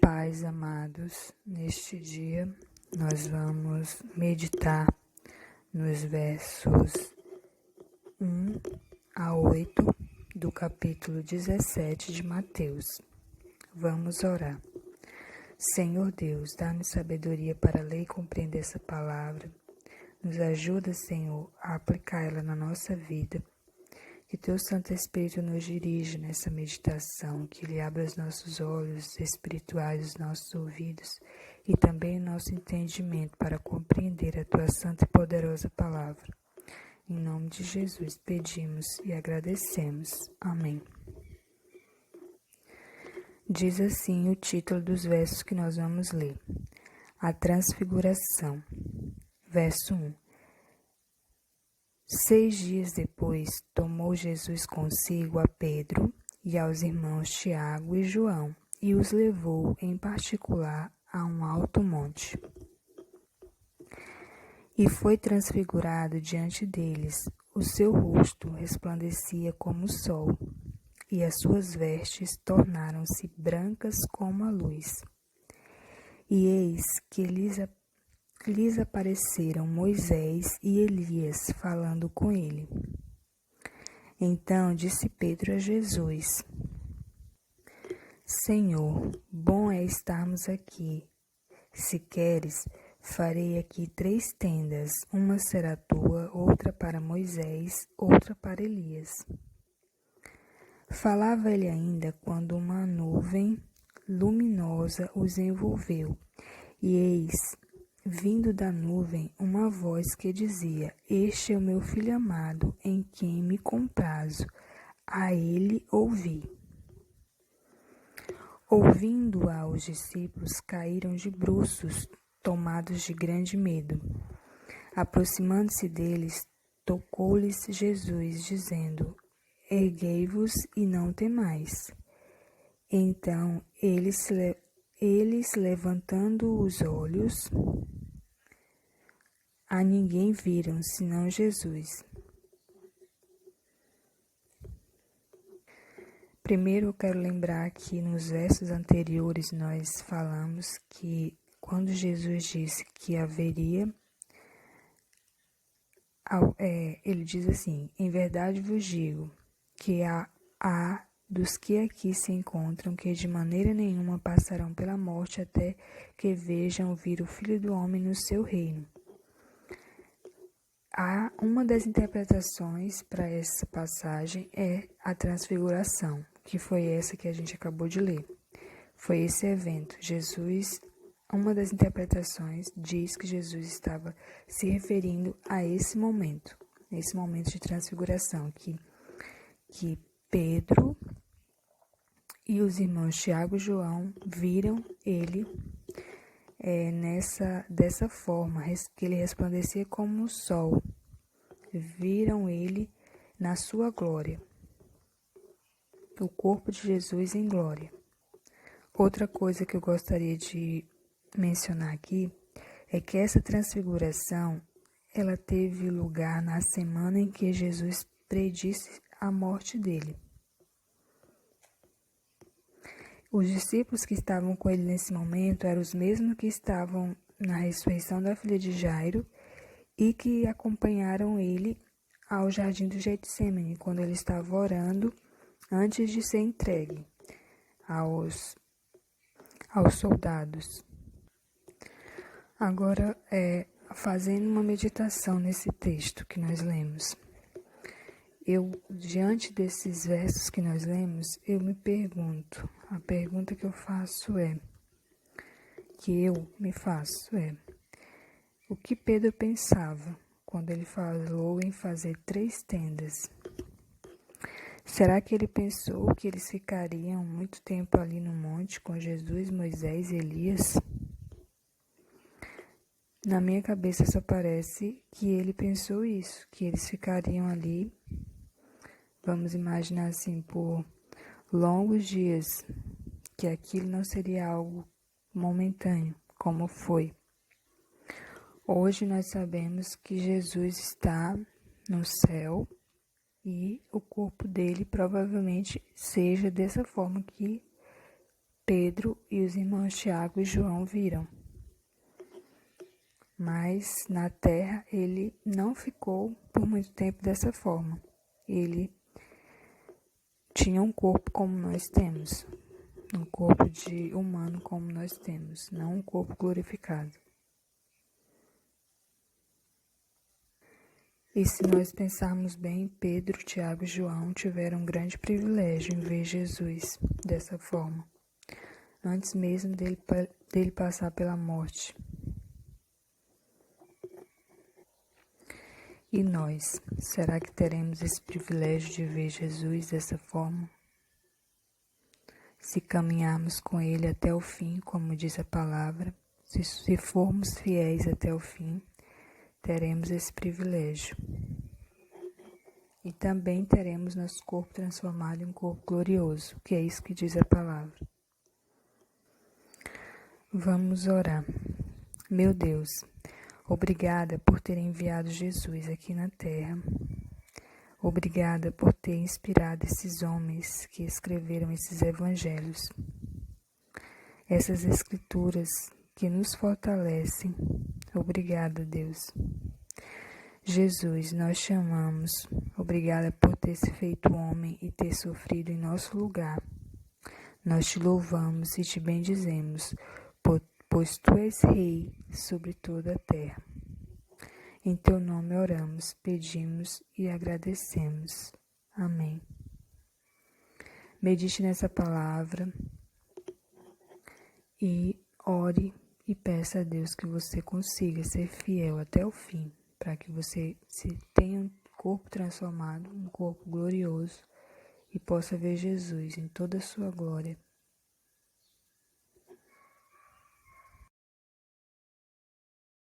paz, amados. Neste dia, nós vamos meditar nos versos 1 a 8 do capítulo 17 de Mateus. Vamos orar. Senhor Deus, dá-nos sabedoria para ler e compreender essa palavra. Nos ajuda, Senhor, a aplicá-la na nossa vida. Que Teu Santo Espírito nos dirija nessa meditação, que Ele abra os nossos olhos espirituais, os nossos ouvidos e também o nosso entendimento para compreender a Tua santa e poderosa palavra. Em nome de Jesus pedimos e agradecemos. Amém. Diz assim o título dos versos que nós vamos ler. A Transfiguração. Verso 1. 6 dias depois, tomou Jesus consigo a Pedro e aos irmãos Tiago e João e os levou em particular a um alto monte. E foi transfigurado diante deles, o seu rosto resplandecia como o sol, e as suas vestes tornaram-se brancas como a luz. E eis que lhes apareceram Moisés e Elias falando com ele. Então disse Pedro a Jesus: Senhor, bom é estarmos aqui. Se queres, farei aqui 3 tendas, uma será tua, outra para Moisés, outra para Elias. Falava ele ainda quando uma nuvem luminosa os envolveu, e eis, vindo da nuvem, uma voz que dizia: Este é o meu filho amado, em quem me comprazo, a ele ouvi. Ouvindo-a, os discípulos caíram de bruços, tomados de grande medo. Aproximando-se deles, tocou-lhes Jesus, dizendo: Erguei-vos e não temais. Então eles levantando os olhos, a ninguém viram, senão Jesus. Primeiro eu quero lembrar que nos versos anteriores nós falamos que quando Jesus disse que haveria, ele diz assim: Em verdade vos digo que há dos que aqui se encontram que de maneira nenhuma passarão pela morte até que vejam vir o Filho do Homem no seu reino. Uma das interpretações para essa passagem é a transfiguração, que foi essa que a gente acabou de ler. Foi esse evento. Uma das interpretações diz que Jesus estava se referindo a esse momento de transfiguração, que Pedro e os irmãos Tiago e João viram ele dessa forma, que ele resplandecia como o sol. Viram ele na sua glória, o corpo de Jesus em glória. Outra coisa que eu gostaria de mencionar aqui é que essa transfiguração, ela teve lugar na semana em que Jesus predisse a morte dele. Os discípulos que estavam com ele nesse momento eram os mesmos que estavam na ressurreição da filha de Jairo e que acompanharam ele ao jardim do Getsêmani, quando ele estava orando antes de ser entregue aos soldados. Agora, fazendo uma meditação nesse texto que nós lemos, diante desses versos que nós lemos, eu me pergunto, a pergunta que eu me faço é, o que Pedro pensava quando ele falou em fazer 3 tendas? Será que ele pensou que eles ficariam muito tempo ali no monte com Jesus, Moisés e Elias? Na minha cabeça só parece que ele pensou isso, que eles ficariam ali, vamos imaginar assim, por longos dias, que aquilo não seria algo momentâneo, como foi. Hoje nós sabemos que Jesus está no céu e o corpo dele provavelmente seja dessa forma que Pedro e os irmãos Tiago e João viram. Mas na terra ele não ficou por muito tempo dessa forma. Ele tinha um corpo como nós temos, um corpo de humano como nós temos, não um corpo glorificado. E se nós pensarmos bem, Pedro, Tiago e João tiveram um grande privilégio em ver Jesus dessa forma, antes mesmo dele passar pela morte. E nós, será que teremos esse privilégio de ver Jesus dessa forma? Se caminharmos com Ele até o fim, como diz a palavra, se formos fiéis até o fim, teremos esse privilégio. E também teremos nosso corpo transformado em um corpo glorioso, que é isso que diz a palavra. Vamos orar. Meu Deus, obrigada por ter enviado Jesus aqui na terra. Obrigada por ter inspirado esses homens que escreveram esses evangelhos. Essas escrituras que nos fortalecem. Obrigada, Deus. Jesus, nós te amamos. Obrigada por ter se feito homem e ter sofrido em nosso lugar. Nós te louvamos e te bendizemos, pois tu és Rei sobre toda a terra. Em teu nome oramos, pedimos e agradecemos. Amém. Medite nessa palavra e ore e peça a Deus que você consiga ser fiel até o fim, para que você tenha um corpo transformado, um corpo glorioso e possa ver Jesus em toda a sua glória